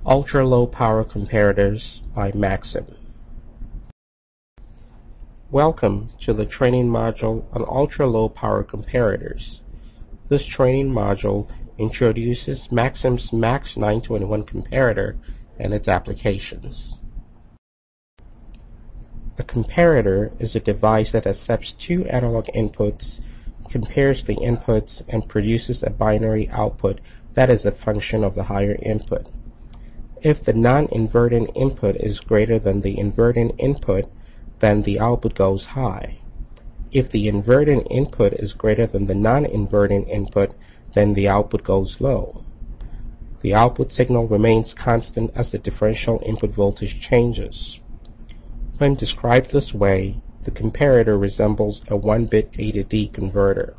Ultra-Low Power Comparators by Maxim. Welcome to the training module on ultra-low power comparators. This training module introduces Maxim's MAX 921 comparator and its applications. A comparator is a device that accepts two analog inputs, compares the inputs, and produces a binary output that is a function of the higher input. If the non-inverting input is greater than the inverting input, then the output goes high. If the inverting input is greater than the non-inverting input, then the output goes low. The output signal remains constant as the differential input voltage changes. When described this way, the comparator resembles a 1-bit A to D converter.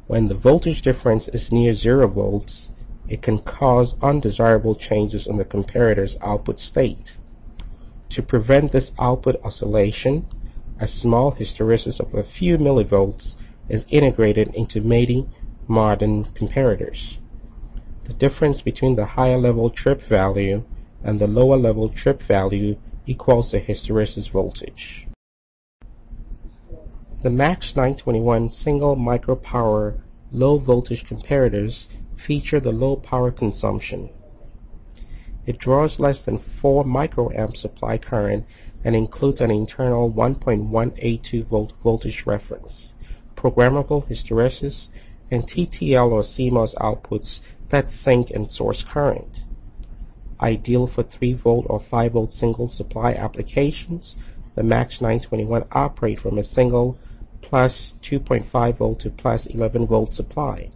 When the voltage difference is near 0 volts, it can cause undesirable changes in the comparator's output state. To prevent this output oscillation, a small hysteresis of a few millivolts is integrated into many modern comparators. The difference between the higher level trip value and the lower level trip value equals the hysteresis voltage. The MAX 921 single micropower low voltage comparators feature the low power consumption. It draws less than 4 microamp supply current and includes an internal 1.182 volt voltage reference, programmable hysteresis, and TTL or CMOS outputs that sink in source current. Ideal for 3 volt or 5 volt single supply applications, the MAX 921 operates from a single plus 2.5 volt to plus 11 volt supply.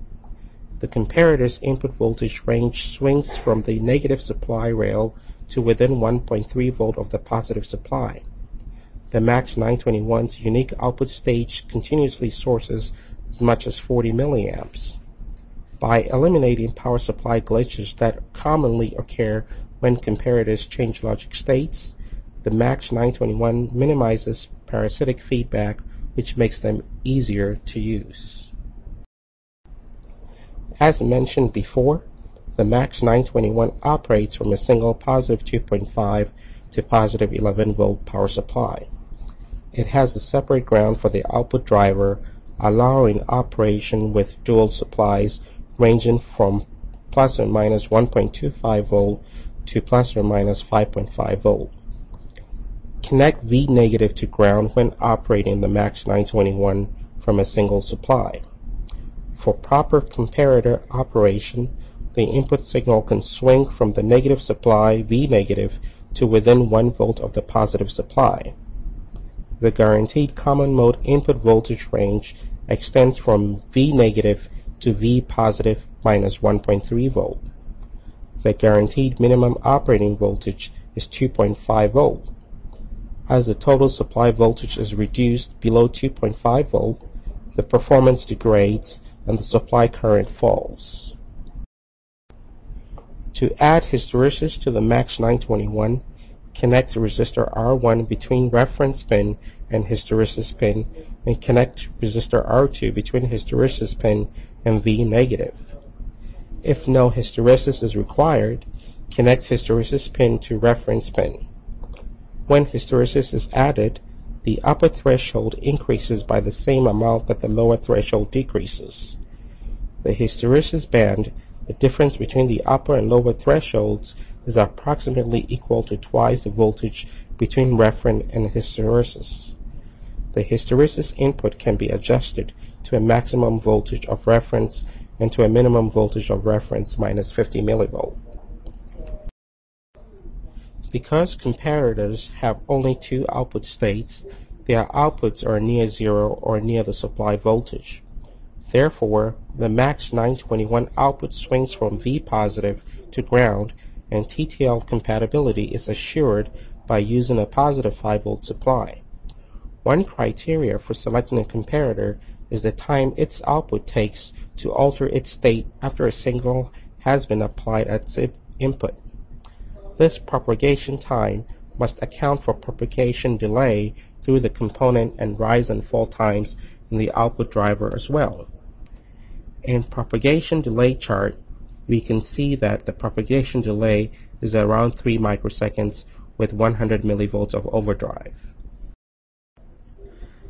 The comparator's input voltage range swings from the negative supply rail to within 1.3 volt of the positive supply. The MAX 921's unique output stage continuously sources as much as 40 milliamps. By eliminating power supply glitches that commonly occur when comparators change logic states, the MAX 921 minimizes parasitic feedback, which makes them easier to use. As mentioned before, the MAX 921 operates from a single positive 2.5 to positive 11 volt power supply. It has a separate ground for the output driver, allowing operation with dual supplies ranging from plus or minus 1.25 volt to plus or minus 5.5 volt. Connect V negative to ground when operating the MAX 921 from a single supply. For proper comparator operation, the input signal can swing from the negative supply V negative to within 1 volt of the positive supply. The guaranteed common mode input voltage range extends from V negative to V positive minus 1.3 volt. The guaranteed minimum operating voltage is 2.5 volt. As the total supply voltage is reduced below 2.5 volt, the performance degrades and the supply current falls. To add hysteresis to the MAX 921, connect the resistor R1 between reference pin and hysteresis pin, and connect resistor R2 between hysteresis pin and V negative. If no hysteresis is required, connect hysteresis pin to reference pin. When hysteresis is added, the upper threshold increases by the same amount that the lower threshold decreases. The hysteresis band, the difference between the upper and lower thresholds, is approximately equal to twice the voltage between reference and hysteresis. The hysteresis input can be adjusted to a maximum voltage of reference and to a minimum voltage of reference minus 50 millivolt. Because comparators have only 2 output states, their outputs are near 0 or near the supply voltage. Therefore, the MAX 921 output swings from V positive to ground, and TTL compatibility is assured by using a positive 5 volt supply. One criteria for selecting a comparator is the time its output takes to alter its state after a signal has been applied at its input. This propagation time must account for propagation delay through the component and rise and fall times in the output driver as well. In propagation delay chart, we can see that the propagation delay is around 3 microseconds with 100 millivolts of overdrive.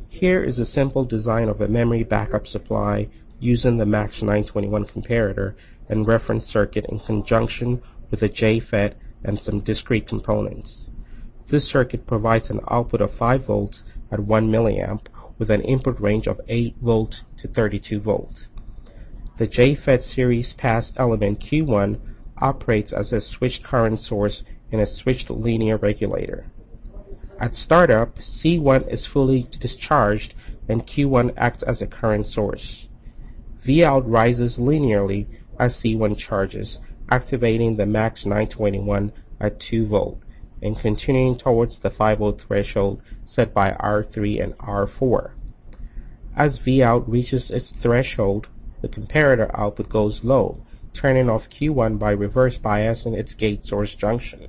Here is a simple design of a memory backup supply using the MAX 921 comparator and reference circuit in conjunction with a JFET and some discrete components. This circuit provides an output of 5 volts at 1 milliamp with an input range of 8 volt to 32 volt. The JFET series pass element Q1 operates as a switched current source in a switched linear regulator. At startup, C1 is fully discharged and Q1 acts as a current source. Vout rises linearly as C1 charges, activating the MAX 921 at 2 volt and continuing towards the 5 volt threshold set by R3 and R4. As Vout reaches its threshold, the comparator output goes low, turning off Q1 by reverse biasing its gate source junction.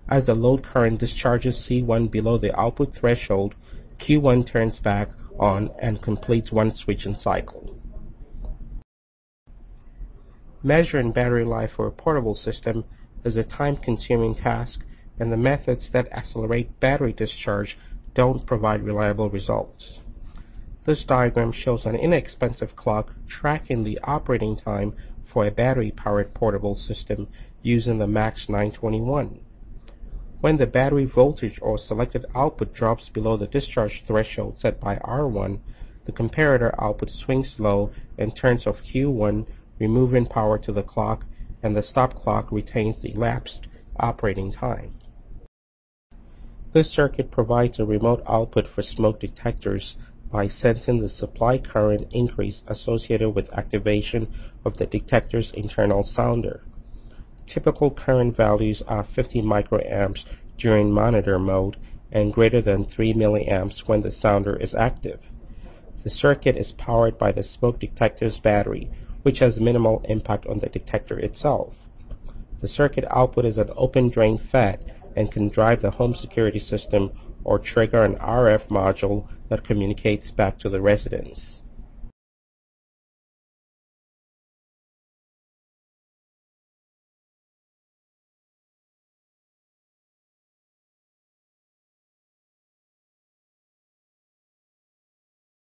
As the load current discharges C1 below the output threshold, Q1 turns back on and completes one switching cycle. Measuring battery life for a portable system is a time-consuming task, and the methods that accelerate battery discharge don't provide reliable results. This diagram shows an inexpensive clock tracking the operating time for a battery-powered portable system using the MAX 921. When the battery voltage or selected output drops below the discharge threshold set by R1, the comparator output swings low and turns off Q1, removing power to the clock, and the stop clock retains the elapsed operating time. This circuit provides a remote output for smoke detectors by sensing the supply current increase associated with activation of the detector's internal sounder. Typical current values are 50 microamps during monitor mode and greater than 3 milliamps when the sounder is active. The circuit is powered by the smoke detector's battery, which has minimal impact on the detector itself. The circuit output is an open drain FET and can drive the home security system or trigger an RF module that communicates back to the residence.